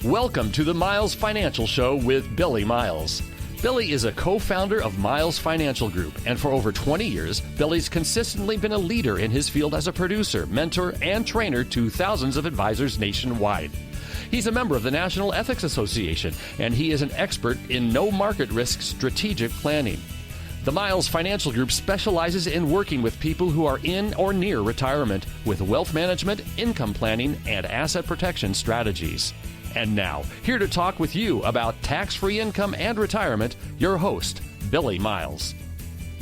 Welcome to the Miles Financial Show with Billy Miles. Billy is a co-founder of Miles Financial Group, and for over 20 years, Billy's consistently been a leader in his field as a producer, mentor, and trainer to thousands of advisors nationwide. He's a member of the National Ethics Association, and he is an expert in no market risk strategic planning. The Miles Financial Group specializes in working with people who are in or near retirement with wealth management, income planning, and asset protection strategies. And now, here to talk with you about tax-free income and retirement, your host, Billy Miles.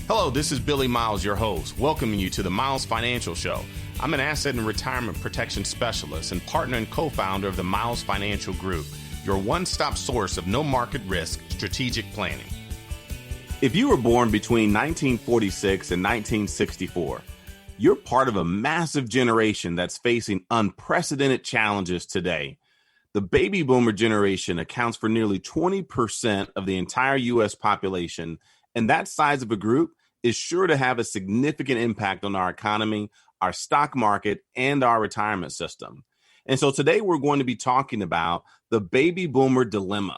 Hello, this is Billy Miles, your host, welcoming you to the Miles Financial Show. I'm an asset and retirement protection specialist and partner and co-founder of the Miles Financial Group, your one-stop source of no market risk strategic planning. If you were born between 1946 and 1964, you're part of a massive generation that's facing unprecedented challenges today. The baby boomer generation accounts for nearly 20% of the entire U.S. population, and that size of a group is sure to have a significant impact on our economy, our stock market, and our retirement system. And so today we're going to be talking about the baby boomer dilemma.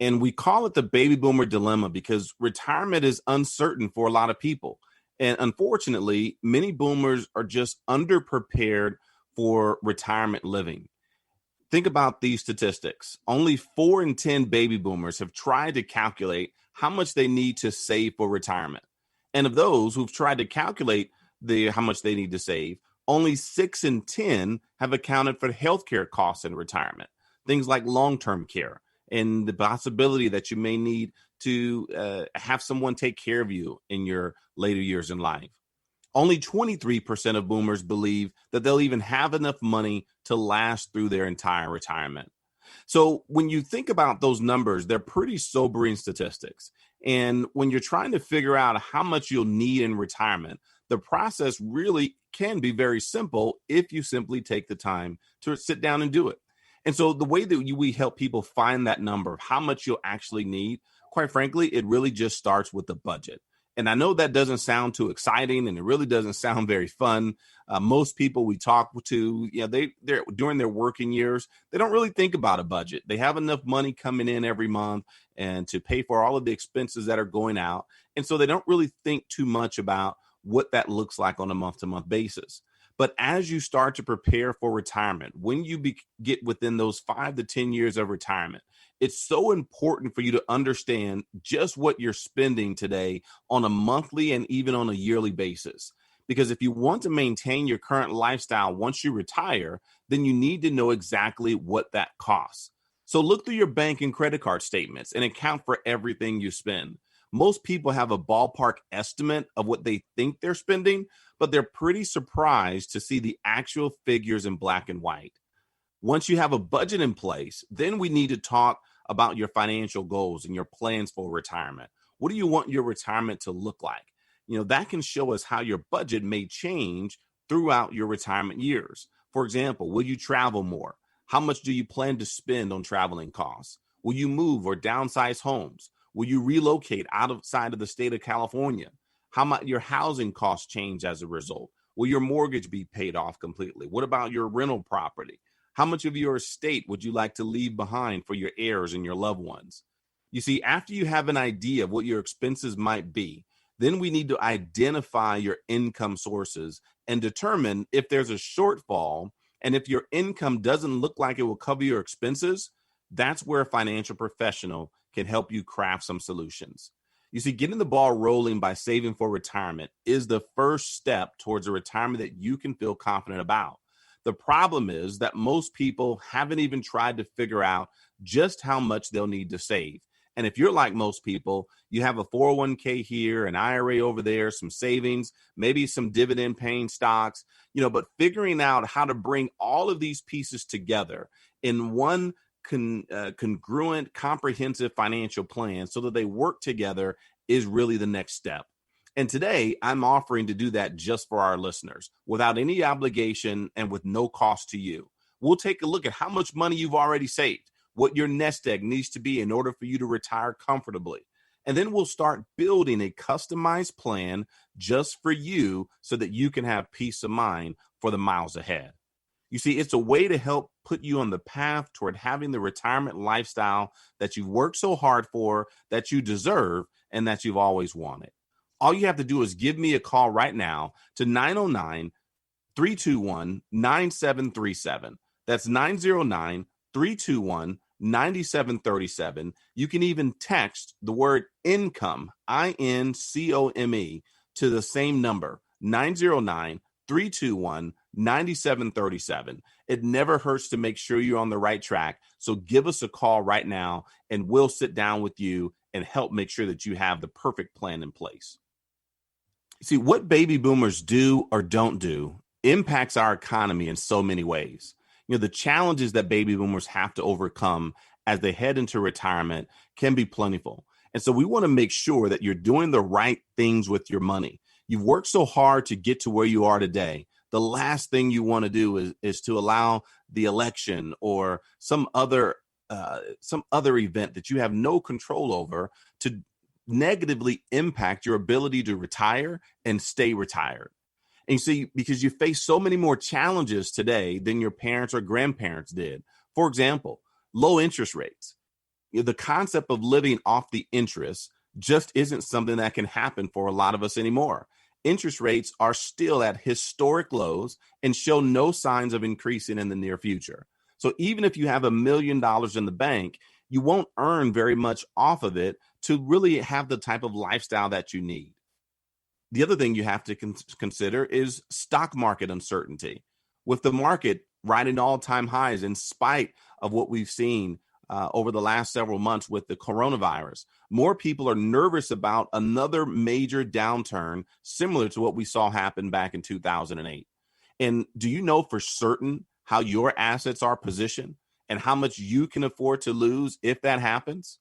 And we call it the baby boomer dilemma because retirement is uncertain for a lot of people. And unfortunately, many boomers are just underprepared for retirement living. Think about these statistics. Only 4 in 10 baby boomers have tried to calculate how much they need to save for retirement. And of those who've tried to calculate how much they need to save, only 6 in 10 have accounted for healthcare costs in retirement, things like long-term care and the possibility that you may need to have someone take care of you in your later years in life. Only 23% of boomers believe that they'll even have enough money to last through their entire retirement. So when you think about those numbers, they're pretty sobering statistics. And when you're trying to figure out how much you'll need in retirement, the process really can be very simple if you simply take the time to sit down and do it. And so the way that we help people find that number of how much you'll actually need, quite frankly, it really just starts with the budget. And I know that doesn't sound too exciting, and it really doesn't sound very fun. Most people we talk to, they're during their working years, they don't really think about a budget. They have enough money coming in every month and to pay for all of the expenses that are going out. And so they don't really think too much about what that looks like on a month-to-month basis. But as you start to prepare for retirement, when you get within those 5 to 10 years of retirement, it's so important for you to understand just what you're spending today on a monthly and even on a yearly basis. Because if you want to maintain your current lifestyle once you retire, then you need to know exactly what that costs. So look through your bank and credit card statements and account for everything you spend. Most people have a ballpark estimate of what they think they're spending, but they're pretty surprised to see the actual figures in black and white. Once you have a budget in place, then we need to talk about your financial goals and your plans for retirement. What do you want your retirement to look like? That can show us how your budget may change throughout your retirement years. For example, will you travel more? How much do you plan to spend on traveling costs? Will you move or downsize homes? Will you relocate outside of the state of California? How might your housing costs change as a result? Will your mortgage be paid off completely? What about your rental property? How much of your estate would you like to leave behind for your heirs and your loved ones? You see, after you have an idea of what your expenses might be, then we need to identify your income sources and determine if there's a shortfall. And if your income doesn't look like it will cover your expenses, that's where a financial professional can help you craft some solutions. You see, getting the ball rolling by saving for retirement is the first step towards a retirement that you can feel confident about. The problem is that most people haven't even tried to figure out just how much they'll need to save. And if you're like most people, you have a 401k here, an IRA over there, some savings, maybe some dividend paying stocks, but figuring out how to bring all of these pieces together in one congruent, comprehensive financial plan so that they work together is really the next step. And today, I'm offering to do that just for our listeners without any obligation and with no cost to you. We'll take a look at how much money you've already saved, what your nest egg needs to be in order for you to retire comfortably. And then we'll start building a customized plan just for you so that you can have peace of mind for the miles ahead. You see, it's a way to help put you on the path toward having the retirement lifestyle that you've worked so hard for, that you deserve, and that you've always wanted. All you have to do is give me a call right now to 909-321-9737. That's 909-321-9737. You can even text the word income, INCOME, to the same number, 909-321-9737. It never hurts to make sure you're on the right track. So give us a call right now and we'll sit down with you and help make sure that you have the perfect plan in place. See, what baby boomers do or don't do impacts our economy in so many ways. The challenges that baby boomers have to overcome as they head into retirement can be plentiful. And so we want to make sure that you're doing the right things with your money. You've worked so hard to get to where you are today. The last thing you want to do is to allow the election or some other event that you have no control over to negatively impact your ability to retire and stay retired. And you see, because you face so many more challenges today than your parents or grandparents did. For example, low interest rates. The concept of living off the interest just isn't something that can happen for a lot of us anymore. Interest rates are still at historic lows and show no signs of increasing in the near future. So even if you have $1 million in the bank, you won't earn very much off of it to really have the type of lifestyle that you need. The other thing you have to consider is stock market uncertainty. With the market riding all-time highs in spite of what we've seen over the last several months with the coronavirus, more people are nervous about another major downturn similar to what we saw happen back in 2008. And do you know for certain how your assets are positioned and how much you can afford to lose if that happens?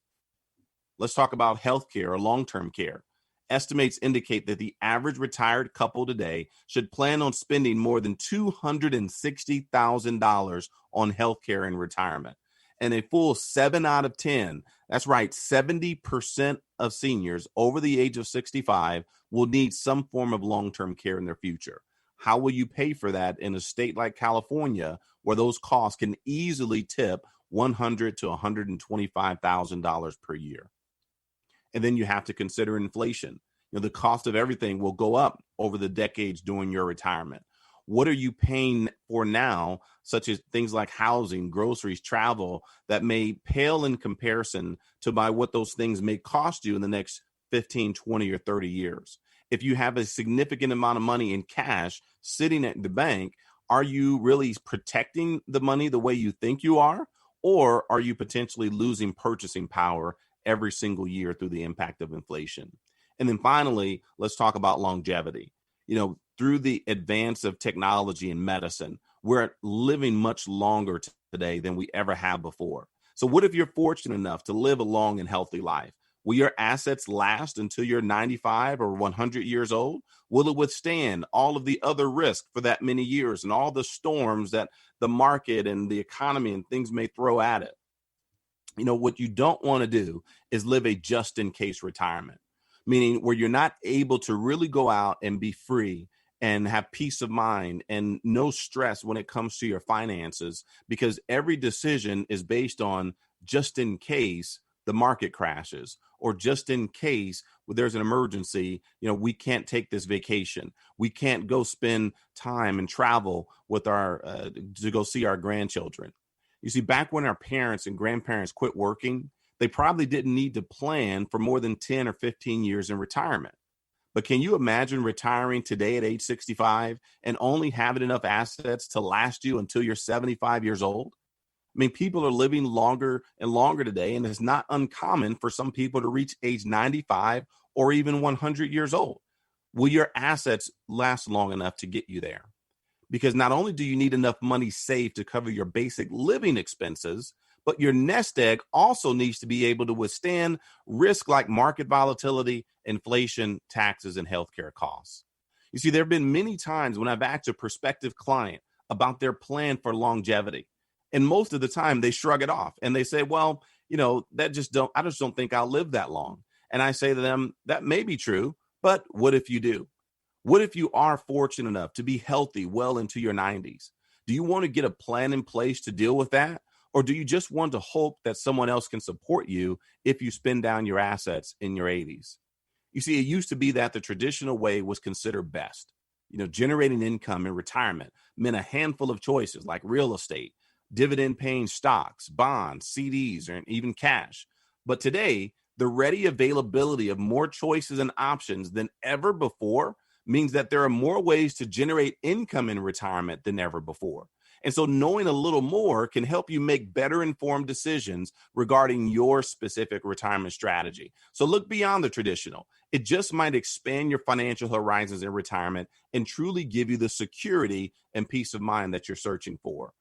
Let's talk about healthcare or long-term care. Estimates indicate that the average retired couple today should plan on spending more than $260,000 on healthcare in retirement. And a full 7 out of 10, that's right, 70% of seniors over the age of 65 will need some form of long-term care in their future. How will you pay for that in a state like California, where those costs can easily tip $100,000 to $125,000 per year? And then you have to consider inflation. The cost of everything will go up over the decades during your retirement. What are you paying for now, such as things like housing, groceries, travel, that may pale in comparison to by what those things may cost you in the next 15, 20, or 30 years? If you have a significant amount of money in cash sitting at the bank, are you really protecting the money the way you think you are? Or are you potentially losing purchasing power every single year through the impact of inflation? And then finally, let's talk about longevity. Through the advance of technology and medicine, we're living much longer today than we ever have before. So what if you're fortunate enough to live a long and healthy life? Will your assets last until you're 95 or 100 years old? Will it withstand all of the other risk for that many years and all the storms that the market and the economy and things may throw at it? What you don't want to do is live a just-in-case retirement, meaning where you're not able to really go out and be free and have peace of mind and no stress when it comes to your finances, because every decision is based on just in case the market crashes, or just in case there's an emergency, we can't take this vacation. We can't go spend time and travel with to go see our grandchildren. You see, back when our parents and grandparents quit working, they probably didn't need to plan for more than 10 or 15 years in retirement. But can you imagine retiring today at age 65 and only having enough assets to last you until you're 75 years old? I mean, people are living longer and longer today, and it's not uncommon for some people to reach age 95 or even 100 years old. Will your assets last long enough to get you there? Because not only do you need enough money saved to cover your basic living expenses, but your nest egg also needs to be able to withstand risk like market volatility, inflation, taxes, and healthcare costs. You see, there have been many times when I've asked a prospective client about their plan for longevity. And most of the time they shrug it off and they say, well, I just don't think I'll live that long. And I say to them, that may be true, but what if you do? What if you are fortunate enough to be healthy well into your 90s? Do you want to get a plan in place to deal with that? Or do you just want to hope that someone else can support you if you spend down your assets in your 80s? You see, it used to be that the traditional way was considered best. Generating income in retirement meant a handful of choices like real estate, dividend paying stocks, bonds, CDs, or even cash. But today, the ready availability of more choices and options than ever before means that there are more ways to generate income in retirement than ever before. And so knowing a little more can help you make better informed decisions regarding your specific retirement strategy. So look beyond the traditional. It just might expand your financial horizons in retirement and truly give you the security and peace of mind that you're searching for.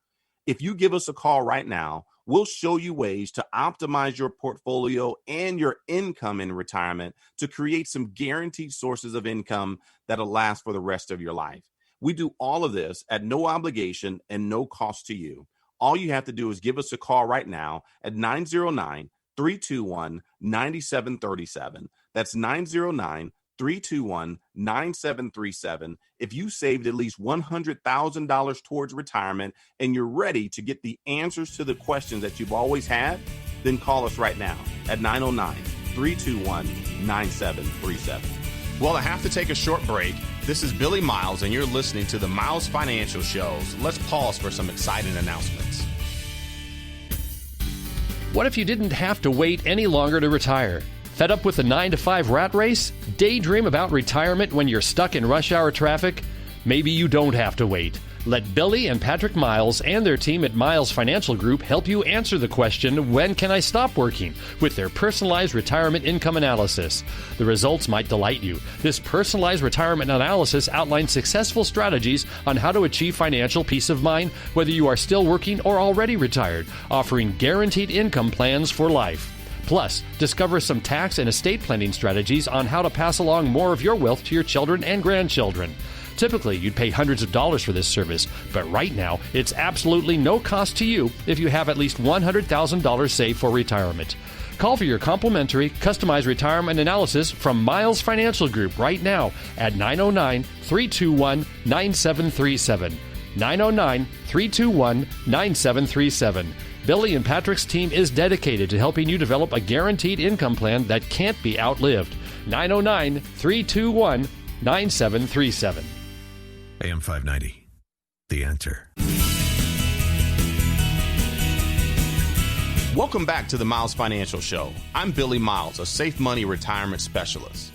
If you give us a call right now, we'll show you ways to optimize your portfolio and your income in retirement to create some guaranteed sources of income that'll last for the rest of your life. We do all of this at no obligation and no cost to you. All you have to do is give us a call right now at 909-321-9737. That's 909-321-9737. If you saved at least $100,000 towards retirement and you're ready to get the answers to the questions that you've always had, then call us right now at 909-321-9737. Well, I have to take a short break. This is Billy Miles, and you're listening to the Miles Financial Shows. Let's pause for some exciting announcements. What if you didn't have to wait any longer to retire? Fed up with the 9-to-5 rat race? Daydream about retirement when you're stuck in rush hour traffic? Maybe you don't have to wait. Let Billy and Patrick Miles and their team at Miles Financial Group help you answer the question, when can I stop working? With their personalized retirement income analysis. The results might delight you. This personalized retirement analysis outlines successful strategies on how to achieve financial peace of mind, whether you are still working or already retired, offering guaranteed income plans for life. Plus, discover some tax and estate planning strategies on how to pass along more of your wealth to your children and grandchildren. Typically, you'd pay hundreds of dollars for this service, but right now, it's absolutely no cost to you if you have at least $100,000 saved for retirement. Call for your complimentary, customized retirement analysis from Miles Financial Group right now at 909-321-9737. 909-321-9737. Billy and Patrick's team is dedicated to helping you develop a guaranteed income plan that can't be outlived. 909-321-9737. AM 590, The Answer. Welcome back to the Miles Financial Show. I'm Billy Miles, a safe money retirement specialist.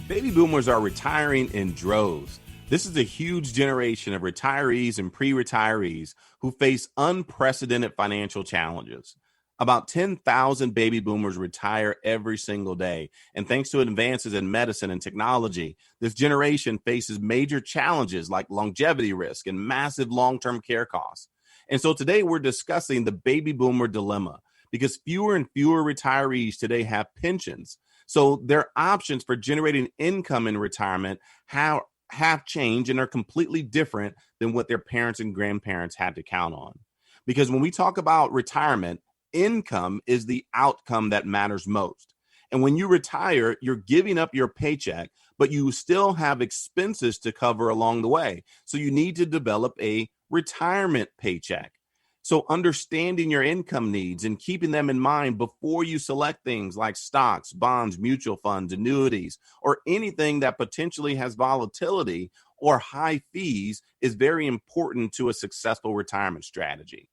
Baby boomers are retiring in droves. This is a huge generation of retirees and pre-retirees who face unprecedented financial challenges. About 10,000 baby boomers retire every single day. And thanks to advances in medicine and technology, this generation faces major challenges like longevity risk and massive long-term care costs. And so today we're discussing the baby boomer dilemma because fewer and fewer retirees today have pensions. So their options for generating income in retirement have changed and are completely different than what their parents and grandparents had to count on. Because when we talk about retirement, income is the outcome that matters most. And when you retire, you're giving up your paycheck, but you still have expenses to cover along the way. So you need to develop a retirement paycheck. So understanding your income needs and keeping them in mind before you select things like stocks, bonds, mutual funds, annuities, or anything that potentially has volatility or high fees is very important to a successful retirement strategy.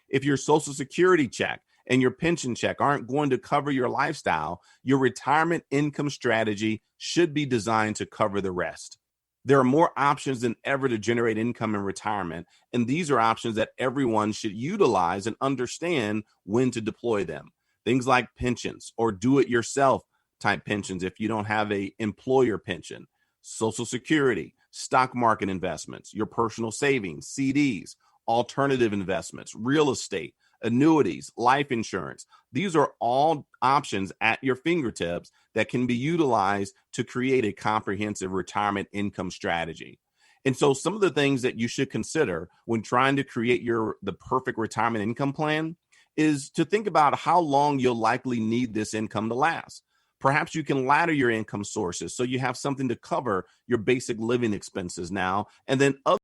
If your Social Security check and your pension check aren't going to cover your lifestyle, your retirement income strategy should be designed to cover the rest. There are more options than ever to generate income in retirement, and these are options that everyone should utilize and understand when to deploy them. Things like pensions or do-it-yourself type pensions if you don't have an employer pension, Social Security, stock market investments, your personal savings, CDs, alternative investments, real estate, annuities, life insurance. These are all options at your fingertips that can be utilized to create a comprehensive retirement income strategy. And so some of the things that you should consider when trying to create the perfect retirement income plan is to think about how long you'll likely need this income to last. Perhaps you can ladder your income sources so you have something to cover your basic living expenses now, and then other